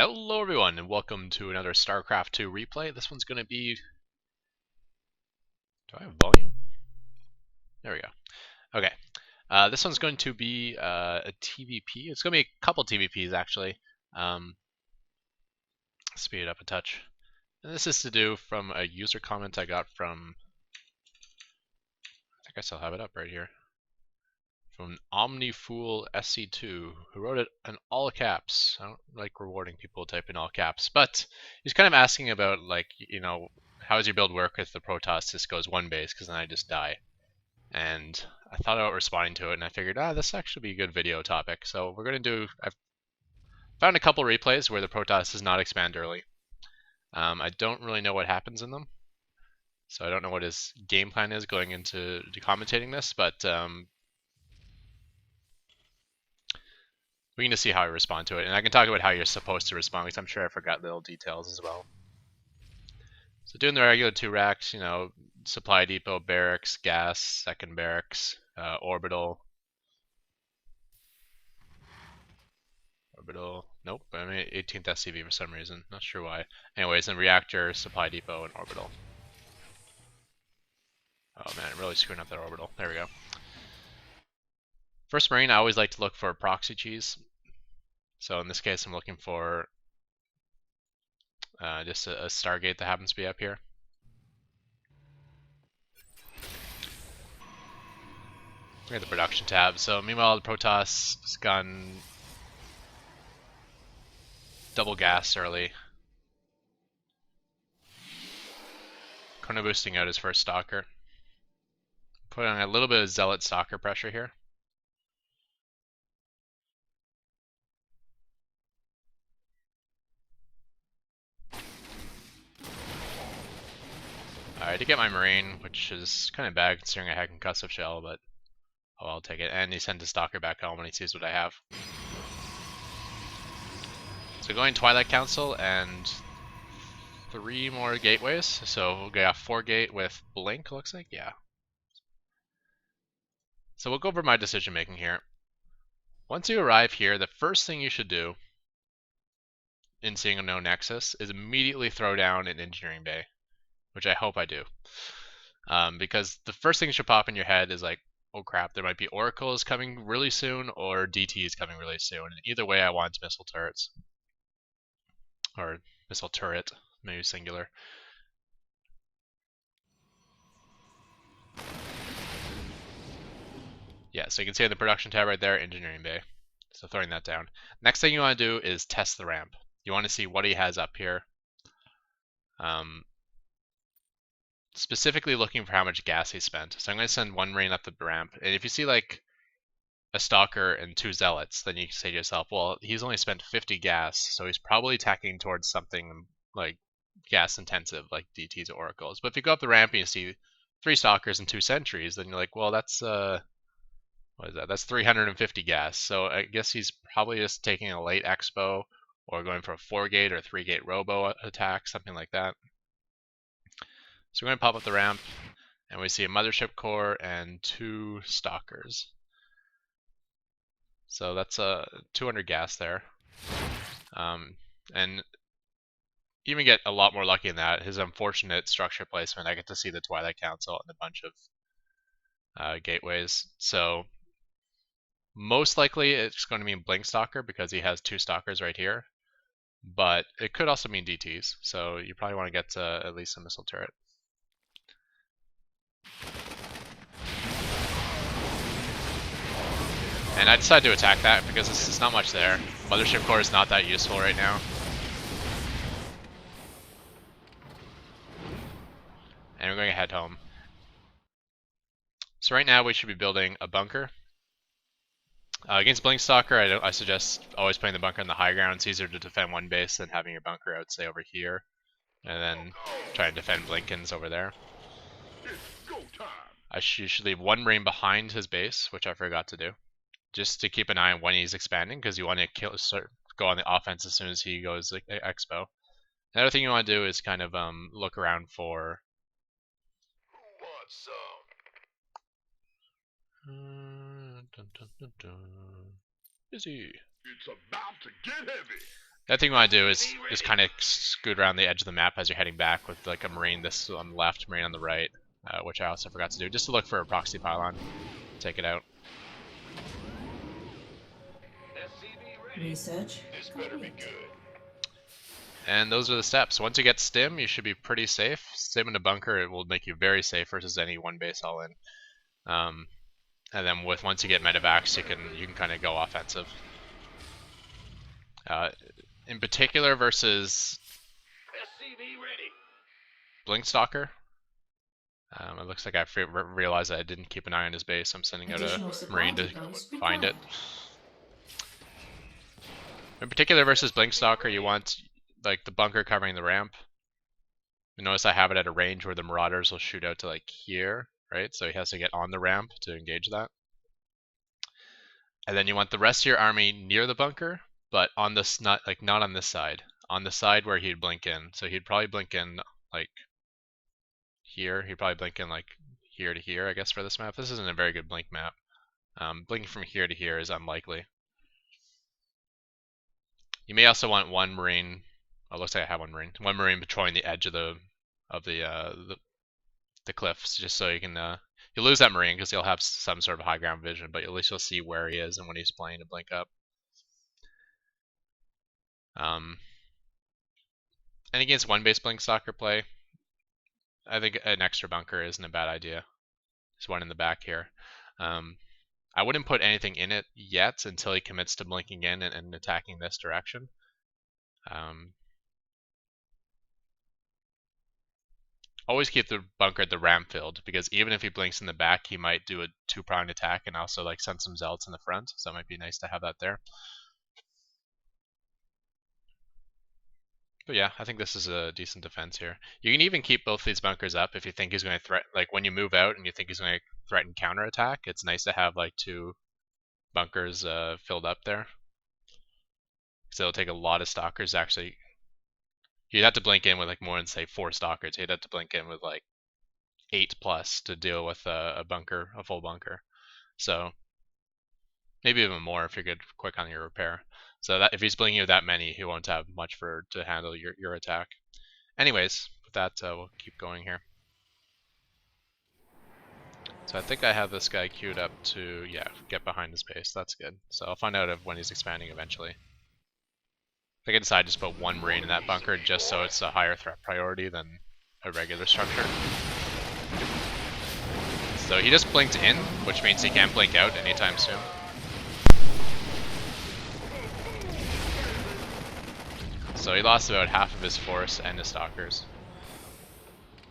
Hello everyone and welcome to another Starcraft 2 replay. This one's going to be... Do I have volume? There we go. Okay. This one's going to be a TvP. It's going to be a couple TvPs actually. Speed it up a touch. And this is to do from a user comment I got from... I think I still have it up right here. From OmniFool SC2, who wrote it in all caps. I don't like rewarding people type in all caps, but he's kind of asking about, like, you know, how does your build work if the Protoss just goes one base, because then I just die. And I thought about responding to it, and I figured, this actually be a good video topic. So we're going to do, I've found a couple replays where the Protoss does not expand early. I don't really know what happens in them, so I don't know what his game plan is going into commentating this, but we can just see how I respond to it, and I can talk about how you're supposed to respond, because I'm sure I forgot little details as well. So doing the regular 2 racks, you know, supply depot, barracks, gas, second barracks, orbital. Nope, I mean 18th SCV for some reason, not sure why. Anyways, then reactor, supply depot, and orbital. Oh man, I'm really screwing up that orbital. There we go. First Marine, I always like to look for proxy cheese. So in this case, I'm looking for just a Stargate that happens to be up here. Look at the production tab. So meanwhile, the Protoss has gone double gas early. Kind of boosting out his first stalker. Put on a little bit of zealot stalker pressure here. Alright, to get my Marine, which is kind of bad considering I had concussive shell, but oh, I'll take it. And he sent his stalker back home when he sees what I have. So going Twilight Council and 3 more gateways. So we got 4 gate with Blink, looks like, yeah. So we'll go over my decision making here. Once you arrive here, the first thing you should do in seeing a no nexus is immediately throw down an engineering bay, which I hope I do. Because the first thing that should pop in your head is like, oh crap, there might be oracles coming really soon or DTs coming really soon. And either way, I want missile turrets. Or missile turret, maybe singular. Yeah, so you can see in the production tab right there, engineering bay. So throwing that down. Next thing you want to do is test the ramp. You want to see what he has up here. Specifically looking for how much gas he spent. So I'm going to send 1 Marine up the ramp. And if you see like a stalker and 2 zealots, then you can say to yourself, well, he's only spent 50 gas, so he's probably tacking towards something like gas intensive, like DTs or oracles. But if you go up the ramp and you see 3 stalkers and 2 sentries, then you're like, well, that's what is that? That's 350 gas. So I guess he's probably just taking a late expo or going for a 4 gate or 3 gate robo attack, something like that. So we're going to pop up the ramp, and we see a mothership core and 2 stalkers. So that's 200 gas there. And even get a lot more lucky in that. His unfortunate structure placement, I get to see the Twilight Council and a bunch of gateways. So most likely it's going to mean Blink Stalker because he has 2 stalkers right here. But it could also mean DTs, so you probably want to get at least a missile turret. And I decided to attack that because there's not much there. Mothership core is not that useful right now. And we're going to head home. So right now we should be building a bunker. Against Blink Stalker, I suggest always putting the bunker in the high ground. It's easier to defend one base than having your bunker out, say, over here. And then try and defend Blinkins over there. I should leave 1 Marine behind his base, which I forgot to do. Just to keep an eye on when he's expanding, because you want to go on the offense as soon as he goes expo. Another thing you want to do is kind of look around for... Busy. It's about to get heavy. The other thing you want to do is kind of scoot around the edge of the map as you're heading back with like a marine this on the left, marine on the right, which I also forgot to do, just to look for a proxy pylon, take it out. Research complete. And those are the steps. Once you get stim, you should be pretty safe. Stim in a bunker, it will make you very safe versus any one base all in. And then once you get medevacs, you can kind of go offensive. In particular versus Blinkstalker. It looks like I realized that I didn't keep an eye on his base. I'm sending out a marine to find it. In particular versus Blinkstalker, you want like the bunker covering the ramp. You notice I have it at a range where the marauders will shoot out to like here, right? So he has to get on the ramp to engage that. And then you want the rest of your army near the bunker, but on this not on this side. On the side where he'd blink in. So he'd probably blink in like here. He'd probably blink in like here to here, I guess, for this map. This isn't a very good blink map. Blinking from here to here is unlikely. You may also want one marine. Oh, looks like I have one marine. One marine patrolling the edge of the cliffs, just so you can. You'll lose that marine because he'll have some sort of high ground vision, but at least you'll see where he is and when he's playing to blink up. And against one base Blinkstalker play, I think an extra bunker isn't a bad idea. There's one in the back here. I wouldn't put anything in it yet until he commits to blinking in and attacking this direction. Always keep the bunker at the ramp filled, because even if he blinks in the back, he might do a two-pronged attack and also like send some zealots in the front, so it might be nice to have that there. But yeah, I think this is a decent defense here. You can even keep both these bunkers up if you think he's going to threaten, like when you move out and you think he's going to threaten counterattack, it's nice to have like two bunkers filled up there. So it'll take a lot of stalkers actually. You'd have to blink in with like more than say 4 stalkers. You'd have to blink in with like 8+ to deal with a bunker, a full bunker. So maybe even more if you're quick on your repair. So that if he's blinking with that many, he won't have much to handle your attack. Anyways, with that, we'll keep going here. So I think I have this guy queued up to, yeah, get behind his base. That's good. So I'll find out when he's expanding eventually. I think I decided to just put one marine in that bunker just so it's a higher threat priority than a regular structure. So he just blinked in, which means he can't blink out anytime soon. So he lost about half of his force and his stalkers.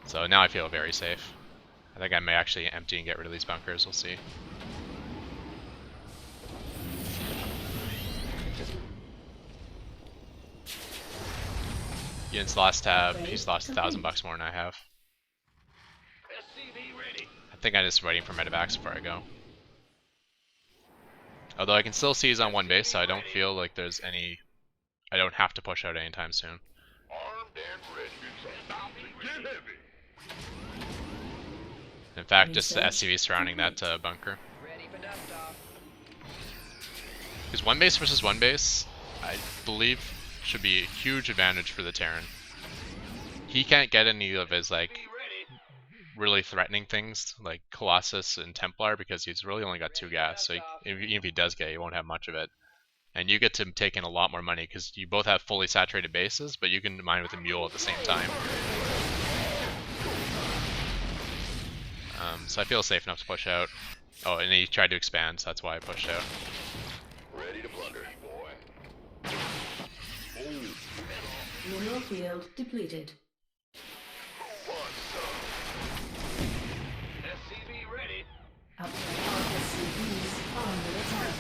So now I feel very safe. I think I may actually empty and get rid of these bunkers, we'll see. Ian's last tab, he's lost $1,000 more than I have. I think I'm just waiting for medevacs before I go. Although I can still seize on one base, so I don't feel like there's any... I don't have to push out anytime soon. In fact, just the SCV surrounding that bunker. Because one base versus one base, I believe, should be a huge advantage for the Terran. He can't get any of his like really threatening things like Colossus and Templar because he's really only got 2 gas. So even if he does get it, he won't have much of it. And you get to take in a lot more money because you both have fully saturated bases, but you can mine with a mule at the same time. So I feel safe enough to push out. Oh, and he tried to expand, so that's why I pushed out. Ready to plunder, boy. Mineral field depleted. SCV ready. Upgrade SCVs are under attack.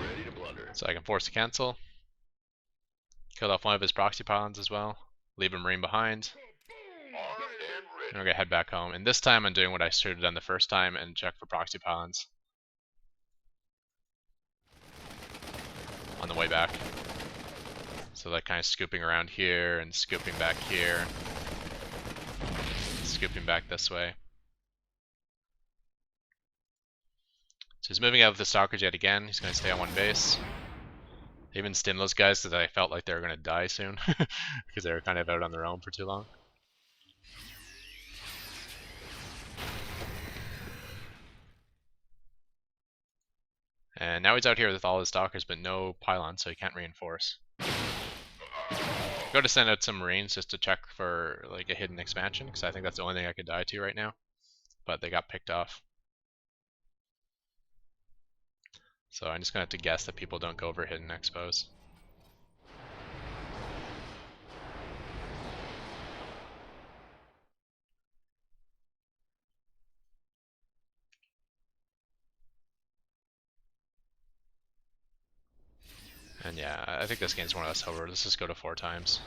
Ready to plunder. So I can force to cancel. Killed off one of his proxy pylons as well. Leave a marine behind. And we're gonna head back home. And this time I'm doing what I should have done the first time and check for proxy pylons on the way back. So like kind of scooping around here and scooping back here, scooping back this way. So he's moving out of the Stalkers yet again. He's going to stay on one base. I even stim those guys because I felt like they were going to die soon because they were kind of out on their own for too long. And now he's out here with all his Stalkers but no pylons, so he can't reinforce. Go to send out some Marines just to check for like a hidden expansion because I think that's the only thing I could die to right now. But they got picked off. So I'm just going to have to guess that people don't go over hidden expos. And yeah, I think this game's more or less over. Let's just go to 4 times.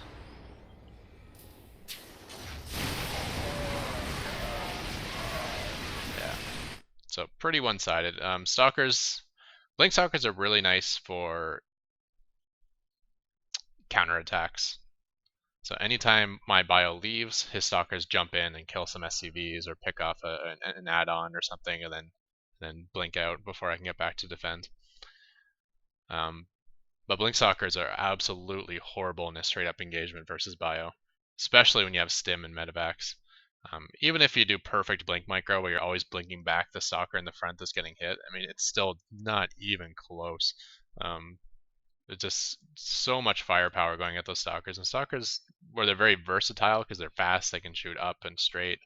Yeah. So pretty one-sided. Stalkers, Blink Stalkers are really nice for counterattacks. So anytime my bio leaves, his Stalkers jump in and kill some SCVs or pick off an add-on or something, and then blink out before I can get back to defend. But Blink Stalkers are absolutely horrible in a straight-up engagement versus bio, especially when you have stim and medevacs. Even if you do perfect blink micro where you're always blinking back the Stalker in the front that's getting hit, I mean, it's still not even close. There's just so much firepower going at those Stalkers. And Stalkers, where they're very versatile because they're fast, they can shoot up and straight.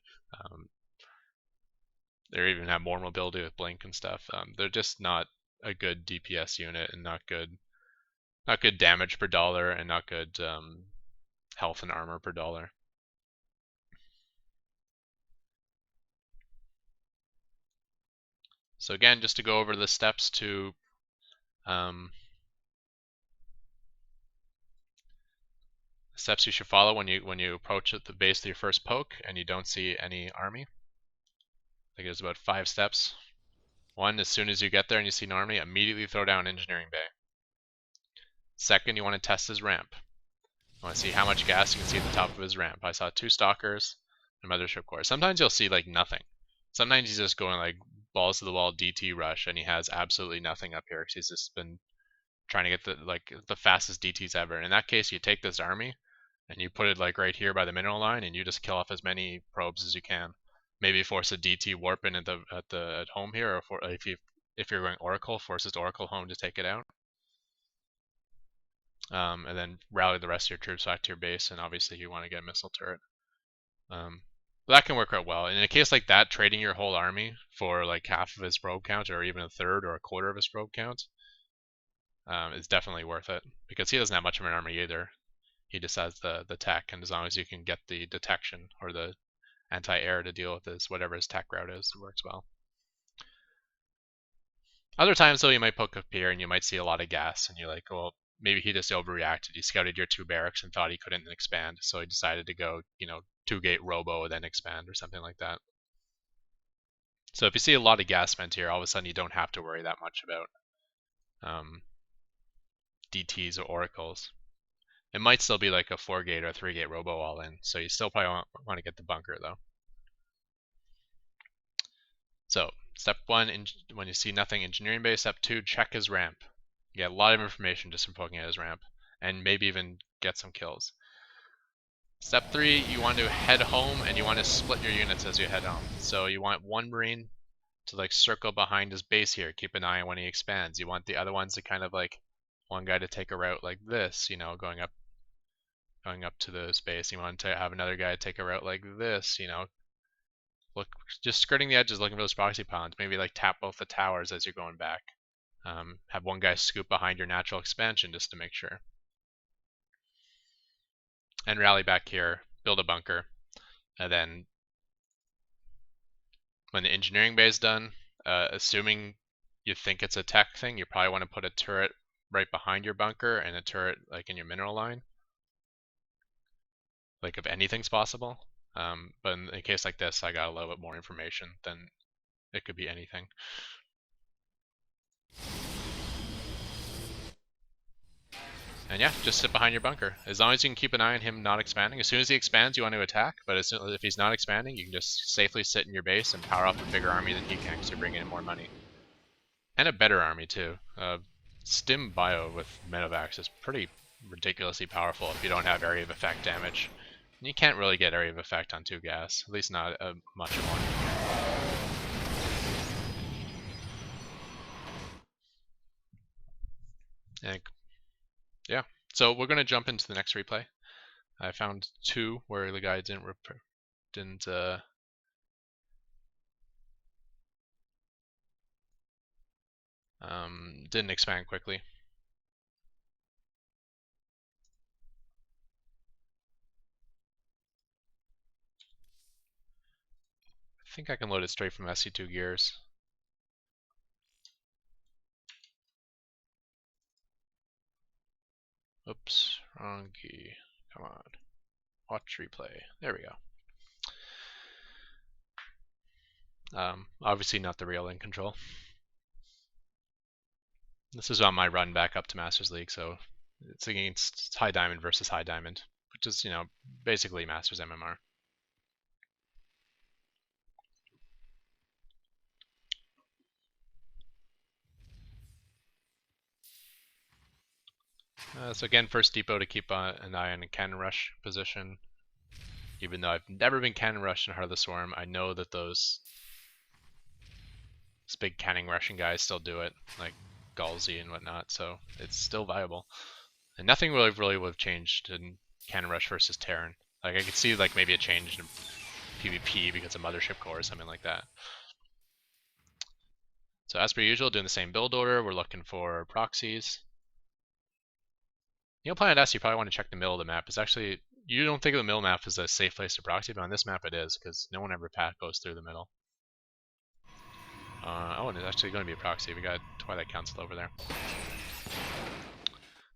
They even have more mobility with blink and stuff. They're just not a good DPS unit and not good damage per dollar and not good health and armor per dollar. So again, just to go over the steps to steps you should follow when you approach at the base of your first poke and you don't see any army. I think there's about 5 steps. 1, as soon as you get there and you see an army, immediately throw down engineering bay. Second, you want to test his ramp. You want to see how much gas you can see at the top of his ramp. I saw 2 Stalkers and Mothership Core. Sometimes you'll see like nothing. Sometimes he's just going like balls to the wall DT rush and he has absolutely nothing up here because he's just been trying to get the fastest DTs ever. And in that case, you take this army and you put it like right here by the mineral line and you just kill off as many probes as you can. Maybe force a DT warp in at home here, or if you're going Oracle, force his Oracle home to take it out. And then rally the rest of your troops back to your base, and obviously you want to get a missile turret. But that can work out well. And in a case like that, trading your whole army for like half of his probe count, or even a third or a quarter of his probe count, is definitely worth it, because he doesn't have much of an army either. He just has the tech, and as long as you can get the detection or the anti-air to deal with this, whatever his tech route is, it works well. Other times though, you might poke up here and you might see a lot of gas and you're like, well, maybe he just overreacted. He scouted your 2 barracks and thought he couldn't expand, so he decided to go, 2-gate robo and then expand or something like that. So if you see a lot of gas spent here, all of a sudden you don't have to worry that much about DTs or oracles. It might still be like a 4-gate or a 3-gate robo all in, so you still probably want to get the bunker though. So step 1, when you see nothing, engineering base. Step 2, check his ramp. You get a lot of information just from poking at his ramp, and maybe even get some kills. Step 3, you want to head home and you want to split your units as you head home. So you want 1 Marine to like circle behind his base here, keep an eye on when he expands. You want the other ones to kind of like, one guy to take a route like this, going up to the space. You want to have another guy take a route like this, look, just skirting the edges, looking for those proxy pylons. Maybe like tap both the towers as you're going back. Have one guy scoop behind your natural expansion just to make sure. And rally back here, build a bunker, and then when the engineering bay is done, assuming you think it's a tech thing, you probably want to put a turret right behind your bunker and a turret like in your mineral line, like if anything's possible. But in a case like this, I got a little bit more information than it could be anything. And yeah, just sit behind your bunker. As long as you can keep an eye on him not expanding. As soon as he expands, you want to attack, but if he's not expanding, you can just safely sit in your base and power up a bigger army than he can because you're bringing in more money. And a better army too. Stim Bio with Medevacs is pretty ridiculously powerful if you don't have area of effect damage. And you can't really get area of effect on 2 gas, at least not much of one. And yeah, so we're gonna jump into the next replay. I found 2 where the guy didn't expand quickly. I think I can load it straight from SC2 gears. Oops, wrong key. Come on. Watch replay. There we go. Obviously not the real in control. This is on my run back up to Masters League, so it's against High Diamond versus High Diamond, which is, basically Masters MMR. So again, first depot to keep an eye on a cannon rush position. Even though I've never been cannon rushed in Heart of the Swarm, I know that those big cannon rushing guys still do it, like Galsy and whatnot, so it's still viable. And nothing really would have changed in cannon rush versus Terran. Like I could see like maybe a change in PvP because of Mothership Core or something like that. So as per usual, doing the same build order, we're looking for proxies. Planet S, you probably want to check the middle of the map. It's actually, you don't think of the middle map as a safe place to proxy, but on this map it is, because no one ever goes through the middle. Oh, and it's actually going to be a proxy. We got Twilight Council over there.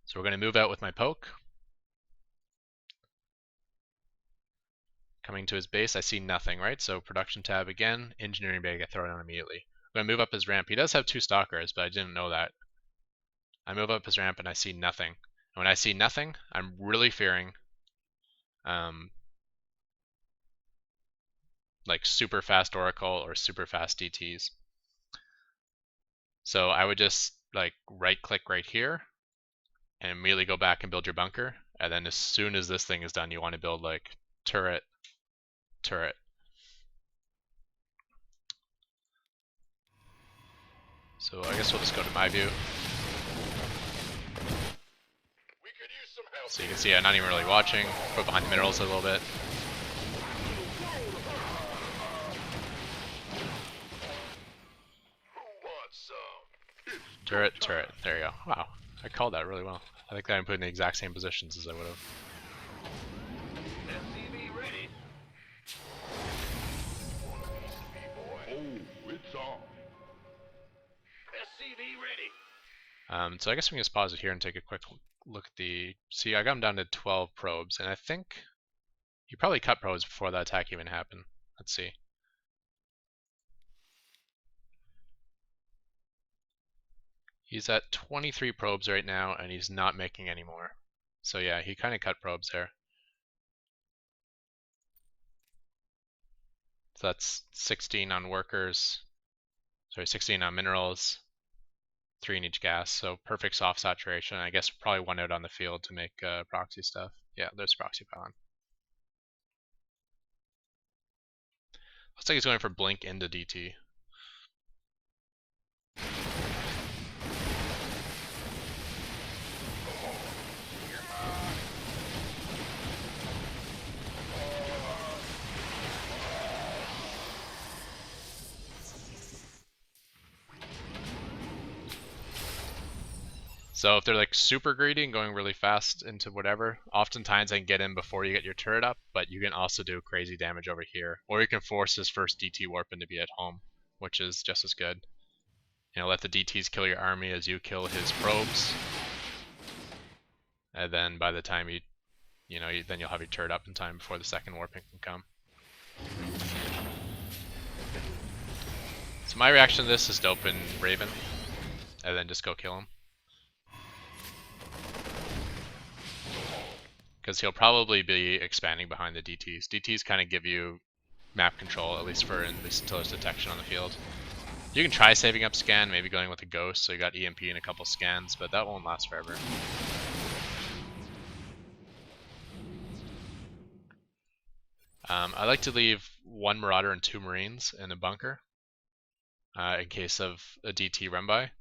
So we're going to move out with my poke. Coming to his base, I see nothing, right? So production tab again, engineering bay, get thrown on immediately. I'm going to move up his ramp. He does have 2 stalkers, but I didn't know that. I move up his ramp and I see nothing. And when I see nothing, I'm really fearing like super fast Oracle or super fast DTs. So I would just like right click right here and immediately go back and build your bunker. And then as soon as this thing is done, you want to build like turret, turret. So I guess we'll just go to my view. So you can see I'm not even really watching. Put behind the minerals a little bit. Turret, turret. There you go. Wow, I called that really well. I think that I'm putting the exact same positions as I would have. SCV ready. Oh, it's on. SCV ready. So I guess we can just pause it here and take a quick look at the... See, I got him down to 12 probes, and I think he probably cut probes before that attack even happened. Let's see. He's at 23 probes right now, and he's not making any more. So yeah, he kind of cut probes there. So that's 16 on workers, sorry, 16 on minerals, 3 in each gas, so perfect soft saturation. I guess probably 1 out on the field to make proxy stuff. Yeah, there's proxy pylon. Looks like he's going for blink into DT. So if they're like super greedy and going really fast into whatever, oftentimes I can get in before you get your turret up, but you can also do crazy damage over here. Or you can force his first DT warping to be at home, which is just as good. Let the DTs kill your army as you kill his probes. And then by the time then you'll have your turret up in time before the second warping can come. So my reaction to this is to open Raven, and then just go kill him. Because he'll probably be expanding behind the DTs. DTs kind of give you map control, at least until there's detection on the field. You can try saving up scan, maybe going with a ghost, so you got EMP and a couple scans, but that won't last forever. I like to leave 1 Marauder and 2 Marines in a bunker in case of a DT run by.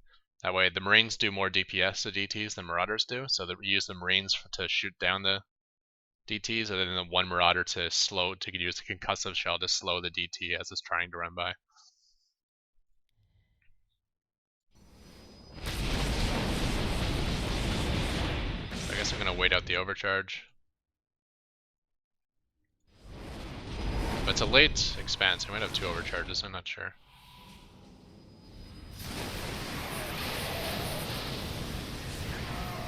That way the Marines do more DPS to DTs than Marauders do, so that we use the Marines to shoot down the DTs, and then the 1 Marauder to use the concussive shell to slow the DT as it's trying to run by. So I guess I'm going to wait out the overcharge. But it's a late expand, so we might have 2 overcharges, I'm not sure.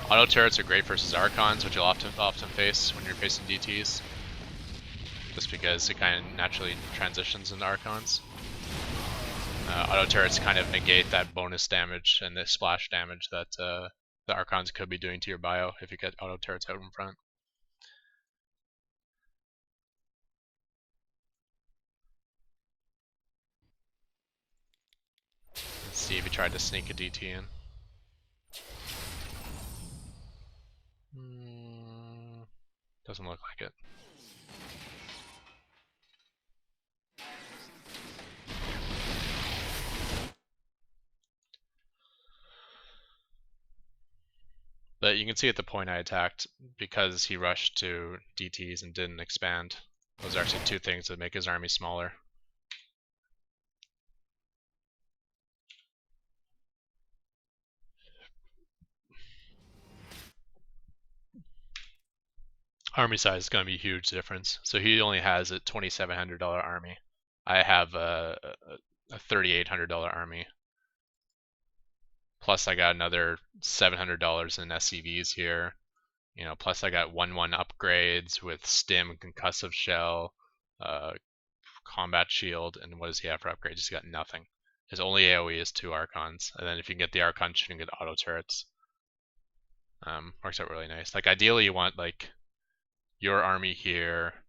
Auto turrets are great versus Archons, which you'll often face when you're facing DTs. Just because it kind of naturally transitions into Archons. Auto turrets kind of negate that bonus damage and the splash damage that the Archons could be doing to your bio if you get auto turrets out in front. Let's see if he tried to sneak a DT in. Doesn't look like it. But you can see at the point I attacked, because he rushed to DTs and didn't expand, those are actually 2 things that make his army smaller. Army size is going to be a huge difference. So he only has a $2,700 army. I have a $3,800 army. Plus I got another $700 in SCVs here. You know, plus I got 1/1 upgrades with stim, concussive shell, combat shield, and what does he have for upgrades? He's got nothing. His only AoE is 2 Archons, and then if you can get the Archons, you can get auto turrets. Works out really nice. Like ideally you want like your army here,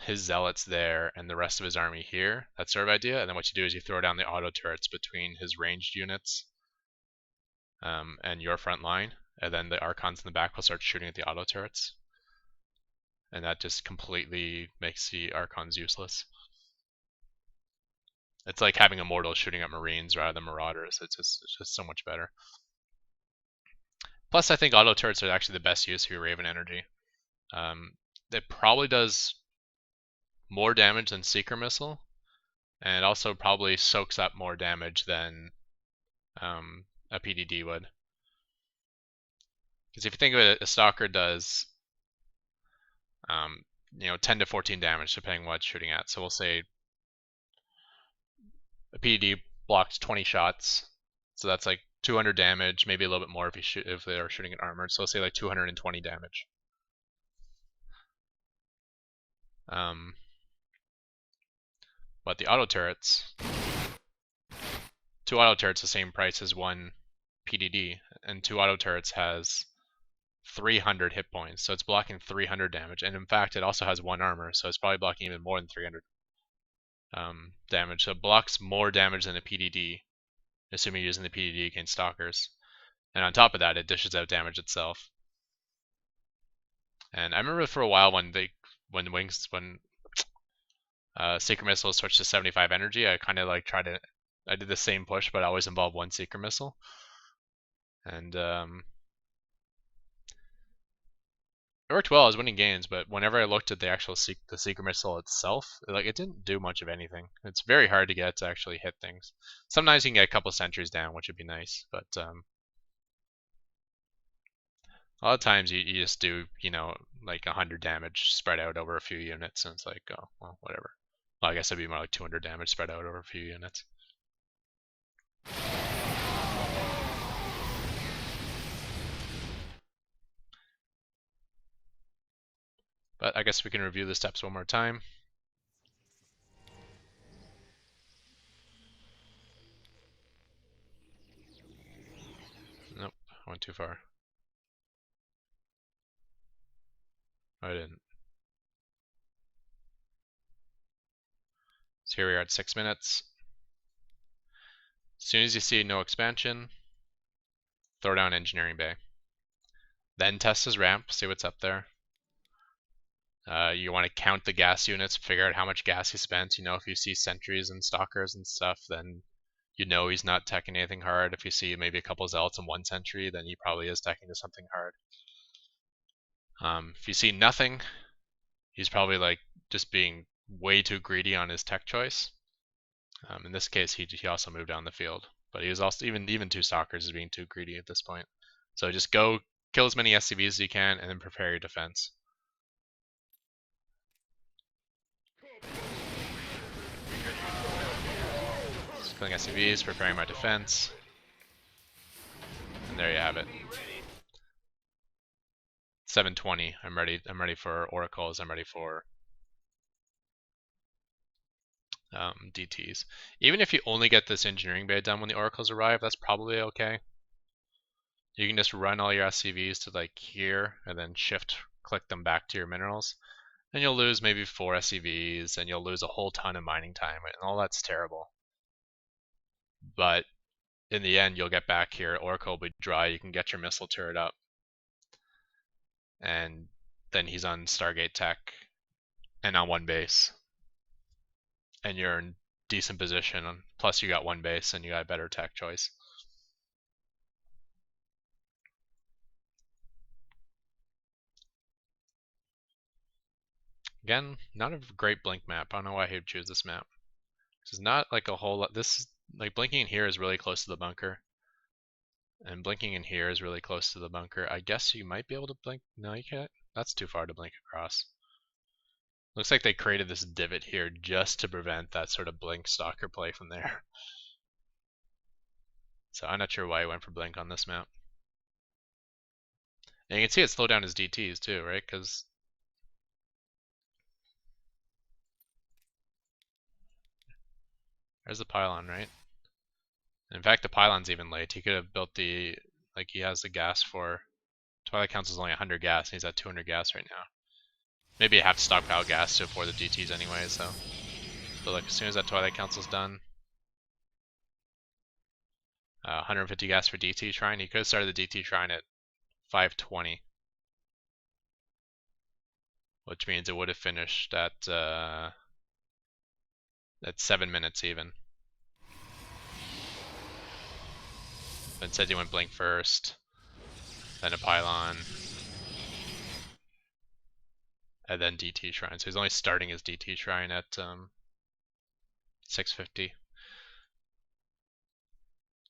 his zealots there, and the rest of his army here. That's sort of idea. And then what you do is you throw down the auto turrets between his ranged units and your front line, and then the Archons in the back will start shooting at the auto turrets. And that just completely makes the Archons useless. It's like having Immortals shooting at Marines rather than Marauders. It's just so much better. Plus, I think auto turrets are actually the best use for your Raven energy. It probably does more damage than Seeker Missile, and it also probably soaks up more damage than a PDD would. Because if you think of it, a Stalker does 10 to 14 damage depending on what it's shooting at. So we'll say a PDD blocks 20 shots, so that's like 200 damage, maybe a little bit more if they are shooting at armored. So let's say like 220 damage. But the auto turrets, 2 auto turrets the same price as 1 PDD, and 2 auto turrets has 300 hit points, so it's blocking 300 damage. And in fact, it also has 1 armor, so it's probably blocking even more than 300 damage. So it blocks more damage than a PDD, assuming you're using the PDD against Stalkers. And on top of that, it dishes out damage itself. And I remember for a while when Seeker Missile switched to 75 energy, I kind of like I did the same push, but I always involved 1 Seeker Missile. And it worked well. I was winning games, but whenever I looked at the actual the Seeker Missile itself, it didn't do much of anything. It's very hard to get to actually hit things. Sometimes you can get a couple sentries down, which would be nice, but a lot of times you just do, like 100 damage spread out over a few units, and it's like, oh, well, whatever. Well, I guess it'd be more like 200 damage spread out over a few units. But I guess we can review the steps one more time. Nope, I went too far. I didn't. So here we are at 6 minutes. As soon as you see no expansion, throw down engineering bay. Then test his ramp, see what's up there. You want to count the gas units, figure out how much gas he spent. You know, if you see sentries and stalkers and stuff, then you know he's not teching anything hard. If you see maybe a couple zealots and one sentry, then he probably is teching to something hard. If you see nothing, he's probably like just being way too greedy on his tech choice. In this case, he also moved down the field, but he was also even two stalkers is being too greedy at this point. So just go kill as many SCVs as you can, and then prepare your defense. Just killing SCVs, preparing my defense, and there you have it. 720. I'm ready. I'm ready for oracles. I'm ready for DTs. Even if you only get this engineering bay done when the oracles arrive, that's probably okay. You can just run all your SCVs to like here and then shift click them back to your minerals, and you'll lose maybe 4 SCVs and you'll lose a whole ton of mining time, and all that's terrible. But in the end, you'll get back here, oracle will be dry, you can get your missile turret up, and then he's on Stargate tech and on one base, and you're in decent position. Plus, you got one base and you got a better tech choice. Again, not a great blink map. I don't know why he would choose this map. This is not like a whole lot. This is like blinking in here is really close to the bunker, and blinking in here is really close to the bunker. I guess you might be able to blink. No, you can't. That's too far to blink across. Looks like they created this divot here just to prevent that sort of blink stalker play from there. So I'm not sure why he went for blink on this map. And you can see it slowed down his DTs too, right? Because there's the pylon, right? In fact, the pylon's even late. He could have built the, like he has the gas for, Twilight Council's only 100 gas and he's at 200 gas right now. Maybe I have to stockpile gas to afford the DTs anyway, so. But like as soon as that Twilight Council's done, 150 gas for DT Shrine. He could have started the DT Shrine at 520. Which means it would have finished at 7 minutes even. But instead he went blink first, then a pylon, and then DT Shrine. So he's only starting his DT Shrine at 650.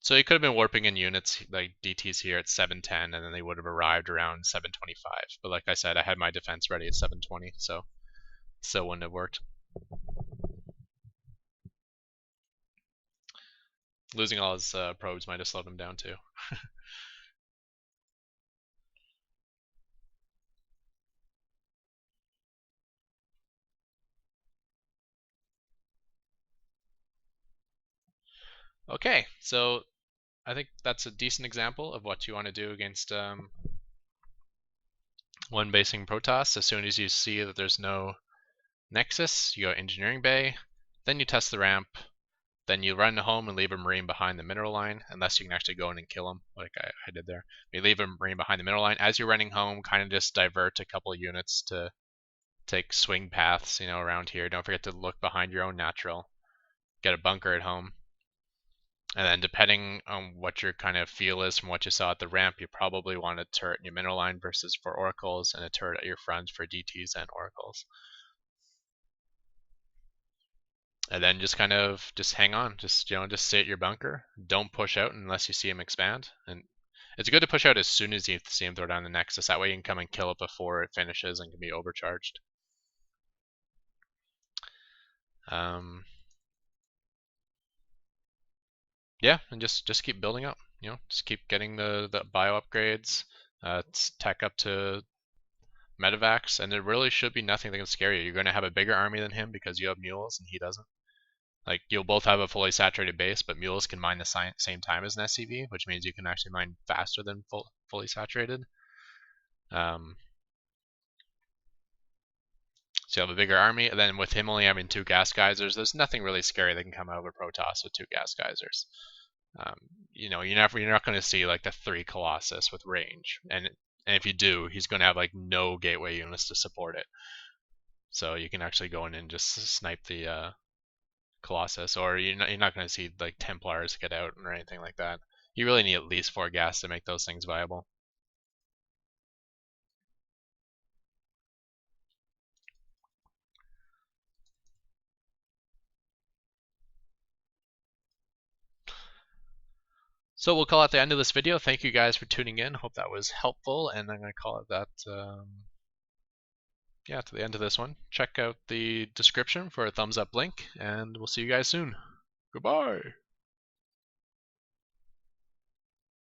So he could have been warping in units like DTs here at 710, and then they would have arrived around 725. But like I said, I had my defense ready at 720, so it still wouldn't have worked. Losing all his probes might have slowed him down too. Okay, so I think that's a decent example of what you want to do against one basing Protoss. As soon as you see that there's no Nexus, you go Engineering Bay, then you test the ramp, then you run home and leave a Marine behind the mineral line, unless you can actually go in and kill him, like I did there. You leave a Marine behind the mineral line. As you're running home, kind of just divert a couple of units to take swing paths, you know, around here. Don't forget to look behind your own natural. Get a bunker at home. And then depending on what your kind of feel is from what you saw at the ramp, you probably want a turret in your mineral line versus for oracles, and a turret at your front for DTs and oracles. And then just kind of just hang on, just stay at your bunker. Don't push out unless you see him expand. And it's good to push out as soon as you see him throw down the Nexus. That way you can come and kill it before it finishes and can be overcharged. Yeah, and just keep building up. You know, just keep getting the bio upgrades, tech up to medevacs, and there really should be nothing that can scare you. You're going to have a bigger army than him because you have mules and he doesn't. Like, you'll both have a fully saturated base, but mules can mine the same time as an SCV, which means you can actually mine faster than fully saturated. So you have a bigger army, and then with him only having 2 gas geysers, there's nothing really scary that can come out of a Protoss with 2 gas geysers. You know, you're not going to see like the 3 Colossus with range, and if you do, he's going to have like no gateway units to support it. So you can actually go in and just snipe the Colossus, or you're not going to see like Templars get out or anything like that. You really need at least 4 gas to make those things viable. So we'll call it the end of this video. Thank you guys for tuning in. Hope that was helpful, and I'm going to call it that. Yeah, to the end of this one. Check out the description for a thumbs up link, and we'll see you guys soon. Goodbye.